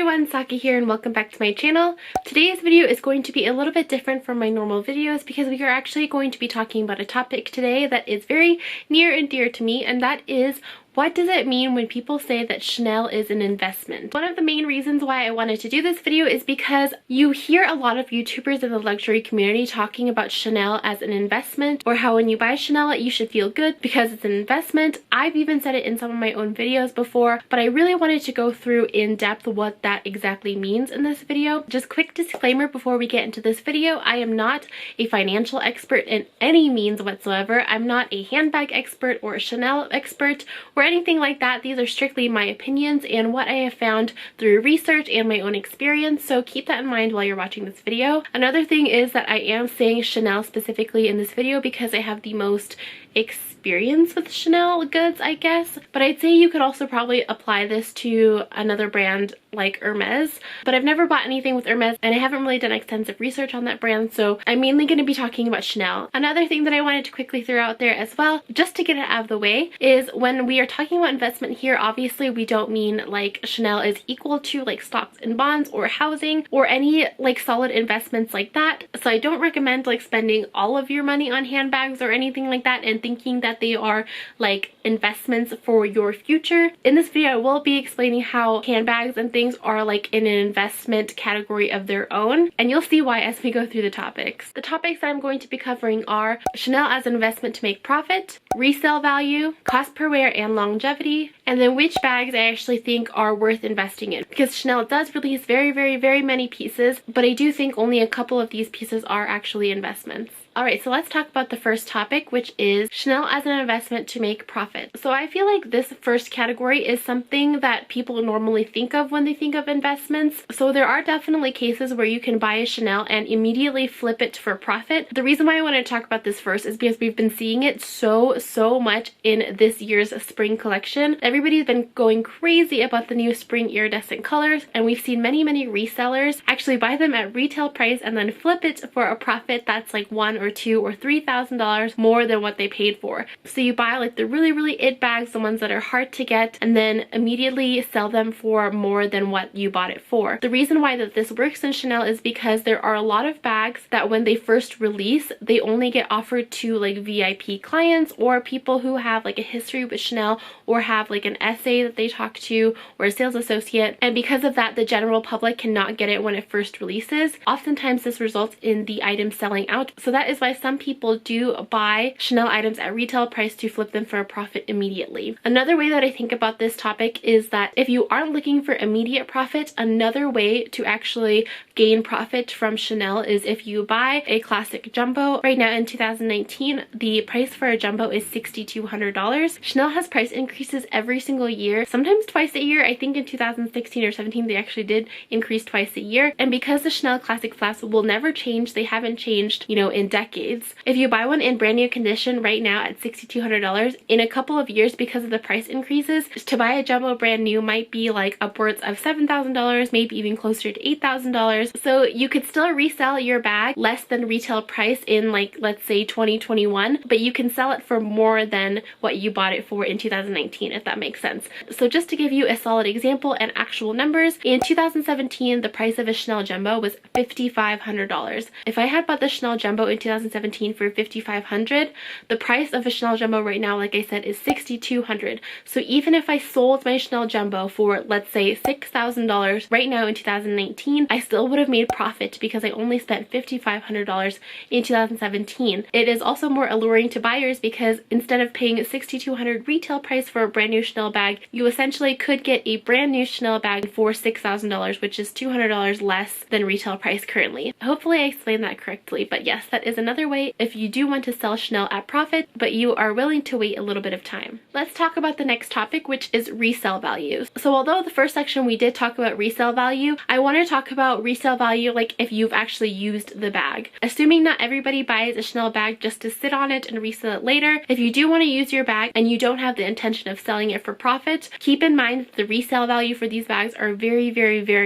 everyone, Saki here and welcome back to my channel. Today's video is going to be a little bit different from my normal videos because we are actually going to be talking about a topic today that is very near and dear to me, and that is, what does it mean when people say that Chanel is an investment? One of the main reasons why I wanted to do this video is because you hear a lot of YouTubers in the luxury community talking about Chanel as an investment, or how when you buy Chanel you should feel good because it's an investment. I've even said it in some of my own videos before, but I really wanted to go through in depth what that exactly means in this video. Just quick disclaimer before we get into this video, I am not a financial expert in any means whatsoever. I'm not a handbag expert or a Chanel expert or anything like that. These are strictly my opinions and what I have found through research and my own experience, so keep that in mind while you're watching this video. Another thing is that I am saying Chanel specifically in this video because I have the most experience with Chanel goods, I guess, but I'd say you could also probably apply this to another brand like Hermes, but I've never bought anything with Hermes and I haven't really done extensive research on that brand, so I'm mainly going to be talking about Chanel. Another thing that I wanted to quickly throw out there as well, just to get it out of the way, is when we are talking about investment here, obviously we don't mean like Chanel is equal to like stocks and bonds or housing or any like solid investments like that. So I don't recommend like spending all of your money on handbags or anything like that and thinking that they are like investments for your future. In this video I will be explaining how handbags and things are like in an investment category of their own, and you'll see why as we go through the topics. The topics that I'm going to be covering are Chanel as an investment to make profit, resale value, cost per wear and longevity, and then which bags I actually think are worth investing in, because Chanel does release very many pieces, but I do think only a couple of these pieces are actually investments. Alright, so let's talk about the first topic, which is Chanel as an investment to make profit. So I feel like this first category is something that people normally think of when they think of investments. So there are definitely cases where you can buy a Chanel and immediately flip it for profit. The reason why I want to talk about this first is because we've been seeing it so much in this year's spring collection. Everybody's been going crazy about the new spring iridescent colors, and we've seen many resellers actually buy them at retail price and then flip it for a profit that's like $1,000 or $2,000 or $3,000 more than what they paid for. So you buy like the really it bags, the ones that are hard to get, and then immediately sell them for more than what you bought it for. The reason why that this works in Chanel is because there are a lot of bags that when they first release, they only get offered to like VIP clients or people who have like a history with Chanel or have like an SA that they talk to or a sales associate, and because of that the general public cannot get it when it first releases. Oftentimes this results in the item selling out, so that is why some people do buy Chanel items at retail price to flip them for a profit immediately. Another way that I think about this topic is that if you aren't looking for immediate profit, another way to actually gain profit from Chanel is if you buy a classic jumbo. Right now in 2019, the price for a jumbo is $6,200. Chanel has price increases every single year, sometimes twice a year. I think in 2016 or 17 they actually did increase twice a year, and because the Chanel classic flasps will never change, they haven't changed, you know, in decades. If you buy one in brand new condition right now at $6,200, in a couple of years, because of the price increases, to buy a jumbo brand new might be like upwards of $7,000, maybe even closer to $8,000. So you could still resell your bag less than retail price in like, let's say 2021, but you can sell it for more than what you bought it for in 2019, if that makes sense. So just to give you a solid example and actual numbers, in 2017 the price of a Chanel jumbo was $5,500. If I had bought the Chanel jumbo in 2017 for $5,500, the price of a Chanel jumbo right now, like I said, is $6,200. So even if I sold my Chanel jumbo for, let's say, $6,000 right now in 2019, I still would have made profit because I only spent $5,500 in 2017. It is also more alluring to buyers because instead of paying $6,200 retail price for a brand new Chanel bag, you essentially could get a brand new Chanel bag for $6,000, which is $200 less than retail price currently. Hopefully I explained that correctly, but yes, that is another way if you do want to sell Chanel at profit, but you are willing to wait a little bit of time. Let's talk about the next topic, which is resale values. So although the first section we did talk about resale value, I want to talk about resale value like if you've actually used the bag. Assuming not everybody buys a Chanel bag just to sit on it and resell it later, if you do want to use your bag and you don't have the intention of selling it for profit, keep in mind that the resale value for these bags are very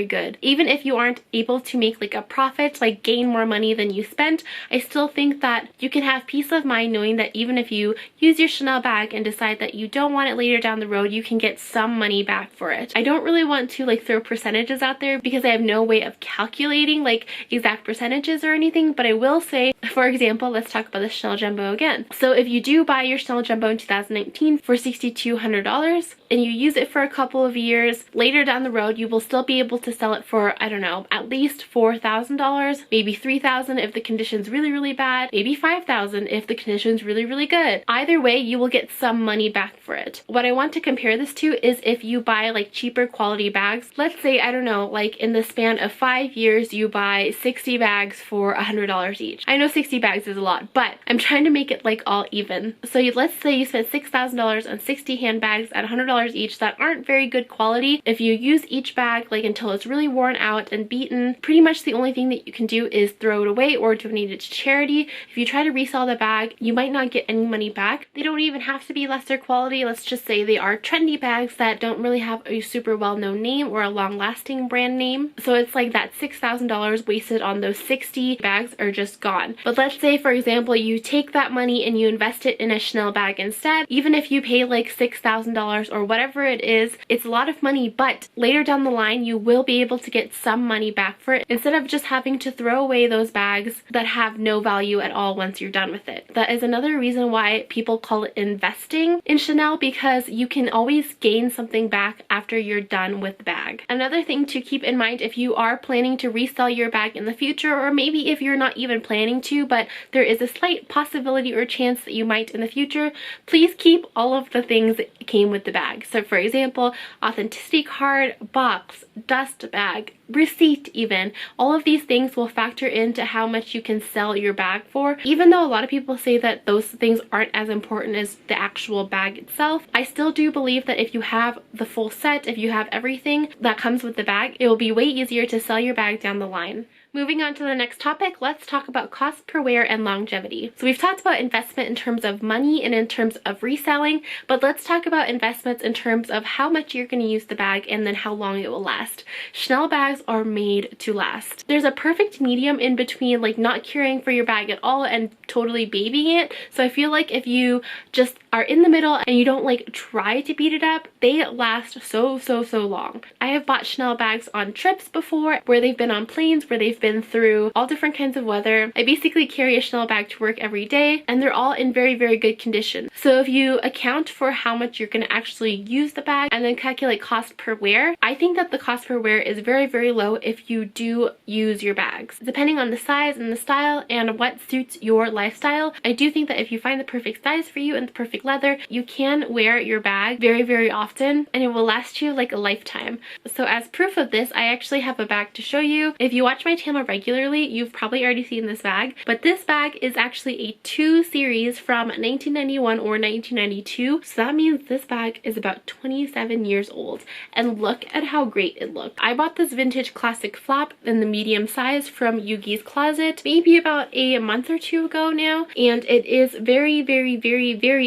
good. Even if you aren't able to make like a profit, like gain more money than you spent, I still still think that you can have peace of mind knowing that even if you use your Chanel bag and decide that you don't want it later down the road, you can get some money back for it. I don't really want to like throw percentages out there because I have no way of calculating like exact percentages or anything, but I will say, for example, let's talk about the Chanel Jumbo again. So if you do buy your Chanel Jumbo in 2019 for $6,200 and you use it for a couple of years, later down the road you will still be able to sell it for, I don't know, at least $4,000, maybe $3,000 if the condition's really bad, maybe $5,000 if the condition's really good. Either way, you will get some money back for it. What I want to compare this to is if you buy like cheaper quality bags. Let's say, I don't know, like in the span of 5 years you buy 60 bags for $100 each. I know 60 bags is a lot, but I'm trying to make it like all even. So let's say you spent $6,000 on 60 handbags at $100 each that aren't very good quality. If you use each bag like until it's really worn out and beaten, pretty much the only thing that you can do is throw it away or donate it to charity. If you try to resell the bag, you might not get any money back. They don't even have to be lesser quality. Let's just say they are trendy bags that don't really have a super well-known name or a long-lasting brand name. So it's like that $6,000 wasted on those 60 bags are just gone. But let's say, for example, you take that money and you invest it in a Chanel bag instead. Even if you pay like $6,000 or whatever it is, it's a lot of money, but later down the line you will be able to get some money back for it instead of just having to throw away those bags that have no value at all once you're done with it. That is another reason why people call it investing in Chanel, because you can always gain something back after you're done with the bag. Another thing to keep in mind if you are planning to resell your bag in the future, or maybe if you're not even planning to, but there is a slight possibility or chance that you might in the future, please keep all of the things that came with the bag. So for example, authenticity card, box, dust bag, receipt even. All of these things will factor into how much you can sell your bag for. Even though a lot of people say that those things aren't as important as the actual bag itself, I still do believe that if you have the full set, if you have everything that comes with the bag, it will be way easier to sell your bag down the line. Moving on to the next topic, let's talk about cost per wear and longevity. So we've talked about investment in terms of money and in terms of reselling, but let's talk about investments in terms of how much you're going to use the bag and then how long it will last. Chanel bags are made to last. There's a perfect medium in between like not caring for your bag at all and totally babying it. So I feel like if you just are in the middle and you don't like try to beat it up, they last so long. I have bought Chanel bags on trips before where they've been on planes, where they've been through all different kinds of weather. I basically carry a Chanel bag to work every day and they're all in very good condition. So if you account for how much you're going to actually use the bag and then calculate cost per wear, I think that the cost per wear is very low if you do use your bags. Depending on the size and the style and what suits your lifestyle, I do think that if you find the perfect size for you and the perfect leather, you can wear your bag very often and it will last you like a lifetime. So as proof of this, I actually have a bag to show you. If you watch my channel regularly, you've probably already seen this bag, but this bag is actually a 2 series from 1991 or 1992. So that means this bag is about 27 years old and look at how great it looks. I bought this vintage classic flap in the medium size from Yugi's Closet maybe about a month or 2 ago now, and it is very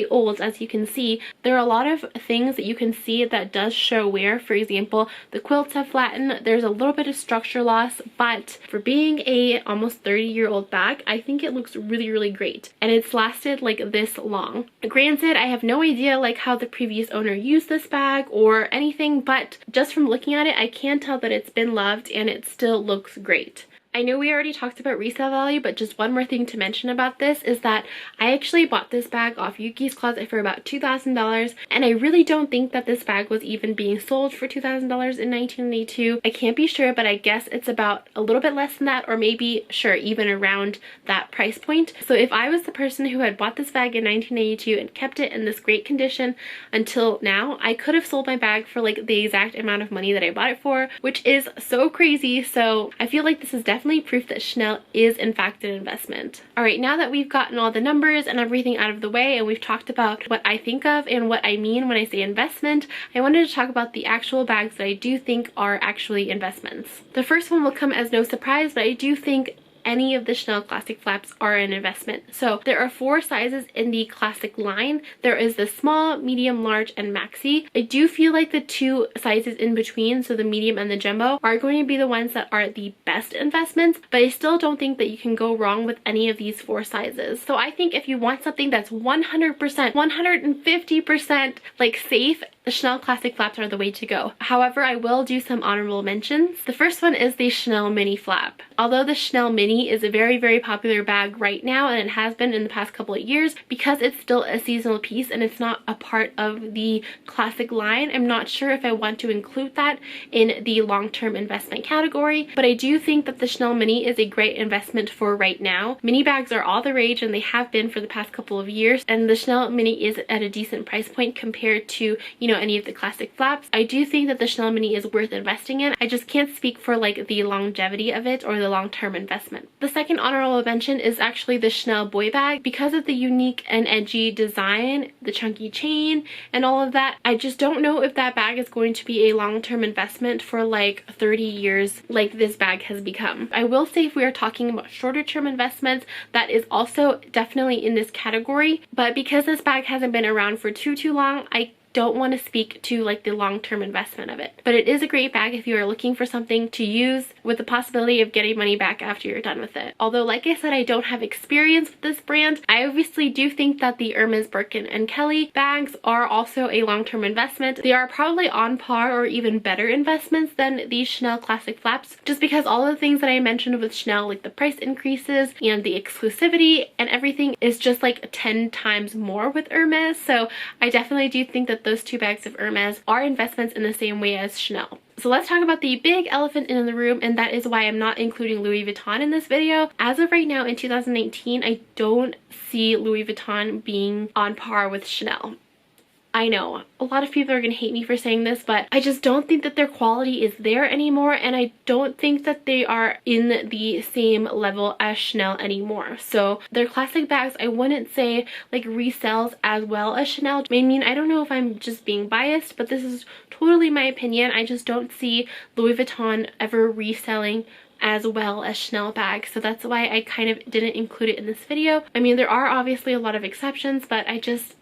old. As you can see, there are a lot of things that you can see that does show wear. For example, the quilts have flattened, there's a little bit of structure loss, but for being a almost 30-year-old bag, I think it looks really great and it's lasted like this long. Granted, I have no idea like how the previous owner used this bag or anything, but just from looking at it, I can tell that it's been loved and it still looks great. I know we already talked about resale value, but just one more thing to mention about this is that I actually bought this bag off Yuki's Closet for about $2,000, and I really don't think that this bag was even being sold for $2,000 in 1992. I can't be sure, but I guess it's about a little bit less than that, or maybe, sure, even around that price point. So if I was the person who had bought this bag in 1982 and kept it in this great condition until now, I could have sold my bag for like the exact amount of money that I bought it for, which is so crazy. So I feel like this is definitely proof that Chanel is in fact an investment. Alright, now that we've gotten all the numbers and everything out of the way and we've talked about what I think of and what I mean when I say investment, I wanted to talk about the actual bags that I do think are actually investments. The first one will come as no surprise, but I do think any of the Chanel classic flaps are an investment. So there are 4 sizes in the classic line. There is the small, medium, large, and maxi. I do feel like the 2 sizes in between, so the medium and the jumbo, are going to be the ones that are the best investments, but I still don't think that you can go wrong with any of these 4 sizes. So I think if you want something that's 100%, 150% like safe, the Chanel classic flaps are the way to go. However, I will do some honorable mentions. The first one is the Chanel mini flap. Although the Chanel mini is a very, very popular bag right now, and it has been in the past couple of years, because it's still a seasonal piece and it's not a part of the classic line, I'm not sure if I want to include that in the long-term investment category, but I do think that the Chanel mini is a great investment for right now. Mini bags are all the rage, and they have been for the past couple of years, and the Chanel mini is at a decent price point compared to, you know, any of the classic flaps. I do think that the Chanel mini is worth investing in. I just can't speak for like the longevity of it or the long-term investment. The second honorable mention is actually the Chanel boy bag. Because of the unique and edgy design, the chunky chain, and all of that, I just don't know if that bag is going to be a long-term investment for like 30 years like this bag has become. I will say if we are talking about shorter term investments, that is also definitely in this category, but because this bag hasn't been around for too long, I don't want to speak to like the long-term investment of it. But it is a great bag if you are looking for something to use with the possibility of getting money back after you're done with it. Although, like I said, I don't have experience with this brand, I obviously do think that the Hermes, Birkin, and Kelly bags are also a long-term investment. They are probably on par or even better investments than these Chanel classic flaps, just because all of the things that I mentioned with Chanel, like the price increases and the exclusivity and everything, is just like 10 times more with Hermes. So I definitely do think that those 2 bags of Hermes are investments in the same way as Chanel. So let's talk about the big elephant in the room, and that is why I'm not including Louis Vuitton in this video. As of right now in 2019, I don't see Louis Vuitton being on par with Chanel. I know a lot of people are going to hate me for saying this, but I just don't think that their quality is there anymore, and I don't think that they are in the same level as Chanel anymore. So their classic bags, I wouldn't say like resells as well as Chanel. I mean, I don't know if I'm just being biased, but this is totally my opinion. I just don't see Louis Vuitton ever reselling as well as Chanel bags, so that's why I kind of didn't include it in this video. I mean, there are obviously a lot of exceptions, but I just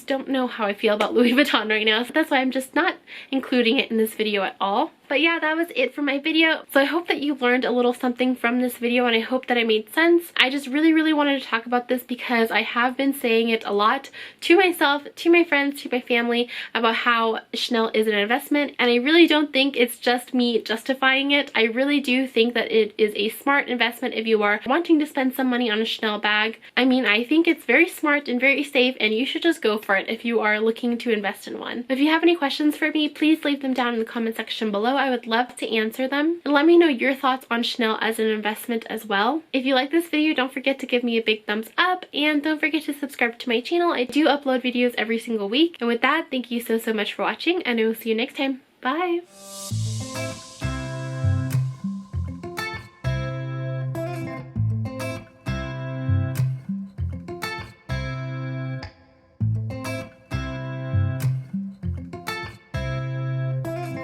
don't know how I feel about Louis Vuitton right now, so that's why I'm just not including it in this video at all. But yeah, that was it for my video. So I hope that you learned a little something from this video, and I hope that it made sense. I just really wanted to talk about this because I have been saying it a lot to myself, to my friends, to my family, about how Chanel is an investment, and I really don't think it's just me justifying it. I really do think that it is a smart investment if you are wanting to spend some money on a Chanel bag. I mean, I think it's very smart and very safe, and you should just go for it if you are looking to invest in one. If you have any questions for me, please leave them down in the comment section below. I would love to answer them. And let me know your thoughts on Chanel as an investment as well. If you like this video, don't forget to give me a big thumbs up, and don't forget to subscribe to my channel. I do upload videos every single week. And with that, thank you so much for watching, and I will see you next time. Bye!